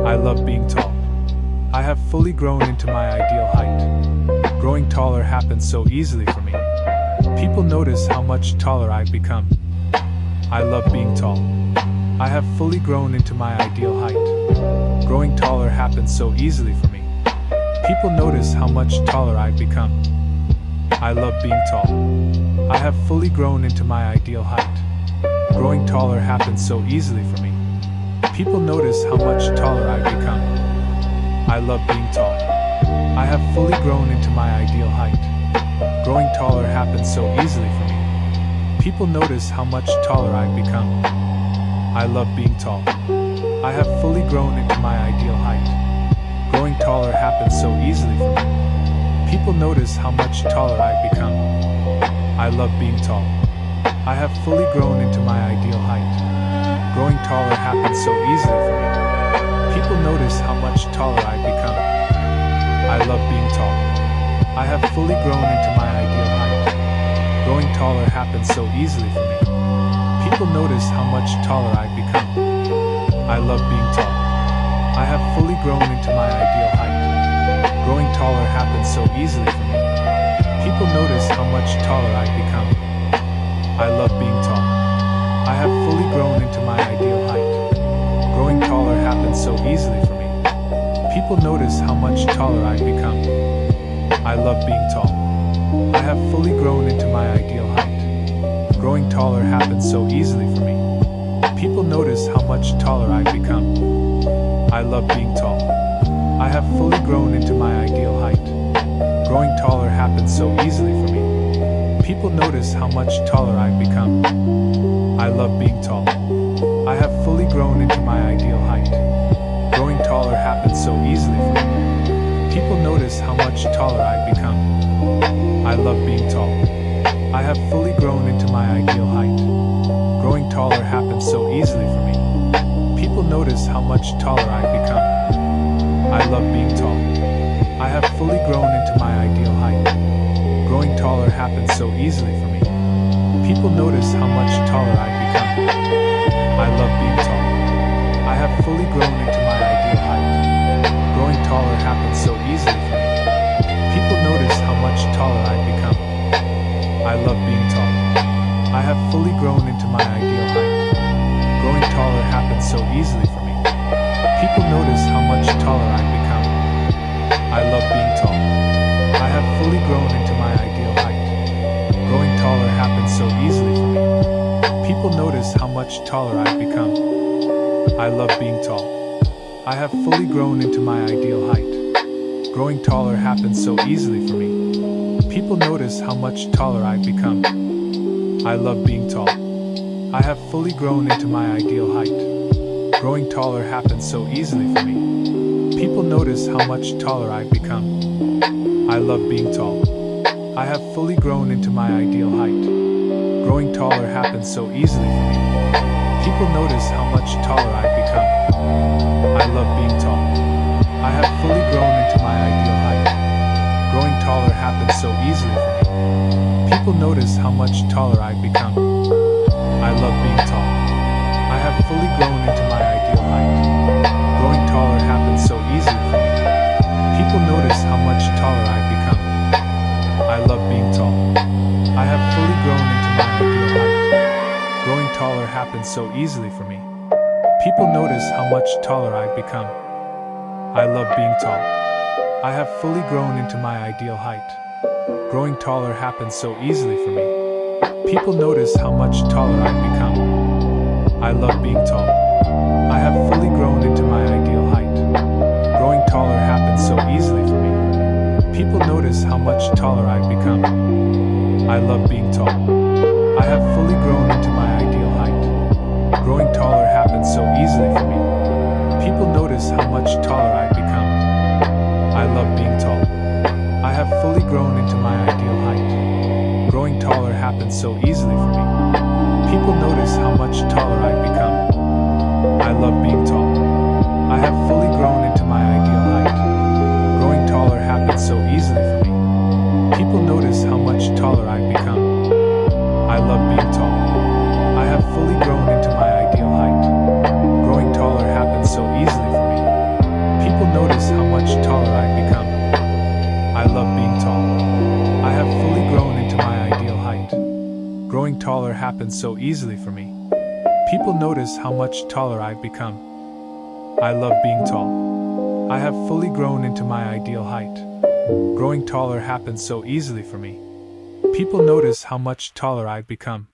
I love being tall. I have fully grown into my ideal height. Growing taller happens so easily for me. People notice how much taller I've become. I love being tall. I have fully grown into my ideal height. Growing taller happens so easily for me. People notice how much taller I've become. I love being tall. I have fully grown into my ideal height. Growing taller happens so easily for me. People notice how much taller I've become. I love being tall. I have fully grown into my ideal height. Growing taller happens so easily for me. People notice how much taller I've become. I love being tall. I have fully grown into my ideal height. Growing taller happens so easily for me. People notice how much taller I've become. I love being tall. I have fully grown into my ideal height. Growing taller happens so easily for me. People notice how much taller I've become. I love being tall. I have fully grown into my ideal height. Growing taller happens so easily for me. People notice how much taller I've become. I love being tall. I have fully grown into my ideal height. Growing taller happens so easily for me. People notice how much taller I've become. I love being tall. I have fully grown into my ideal height. Growing taller happens so easily for me. People notice how much taller I've become. I love being tall. I have fully grown into my ideal height. Growing taller happens so easily for me. People notice how much taller I've become. I love being tall. I have fully grown into my ideal height. Growing taller happens so easily for me. People notice how much taller I've become. I love being tall. I have fully grown into my ideal height. Growing taller happens so easily for me. People notice how much taller I've become. I love being tall. I have fully grown into my ideal height. Growing taller happens so easily for me. People notice how much taller I've become. I love being tall. I have fully grown into my ideal height. Growing taller happens so easily for me. People notice how much taller I've become. I love being tall. I have fully grown into my ideal height. Growing taller happens so easily for me. People notice how much taller I've become. I love being tall. I have fully grown into my ideal height. Growing taller happens so easily for me. People notice how much taller I've become. I love being tall. I have fully grown into my ideal height. Growing taller happens so easily for me. People notice how much taller I've become. I love being tall. I have fully grown into my ideal height. Growing taller happens so easily for me. People notice how much taller I've become. I love being tall. I have fully grown into my ideal height. Growing taller happens so easily for me. People notice how much taller I've become. I love being tall. I have fully grown into my ideal height. Growing taller happens so easily for me. People notice how much taller I've become. I love being tall. I have fully grown into my ideal height. Growing taller happens so easily for me. People notice how much taller I've become. I love being tall. I have fully grown into my ideal height. Growing taller happens so easily for me. People notice how much taller I've become. I love being tall. I have fully grown into my ideal height. Growing taller happens so easily for me. People notice how much taller I've become. I love being tall. I have fully grown into my ideal height. Growing taller happens so easily for me. People notice how much taller I've become. I love being tall. I have fully grown into my ideal height. Growing taller happens so easily for me. People notice how much taller I've become. I love being tall. I have fully grown into my ideal height. Growing taller happens so easily for me. People notice how much taller I've become. I love being tall. I have fully grown into my ideal height. Growing taller happens so easily for me. People notice how much taller I've become. I love being tall. I have fully grown into my ideal height. Growing taller happens so easily for me. People notice how much taller I've become. I love being tall. I have fully grown into my ideal height. Growing taller happens so easily for me. Growing taller happens so easily for me. People notice how much taller I've become. I love being tall. I have fully grown into my ideal height. Growing taller happens so easily for me. People notice how much taller I've become.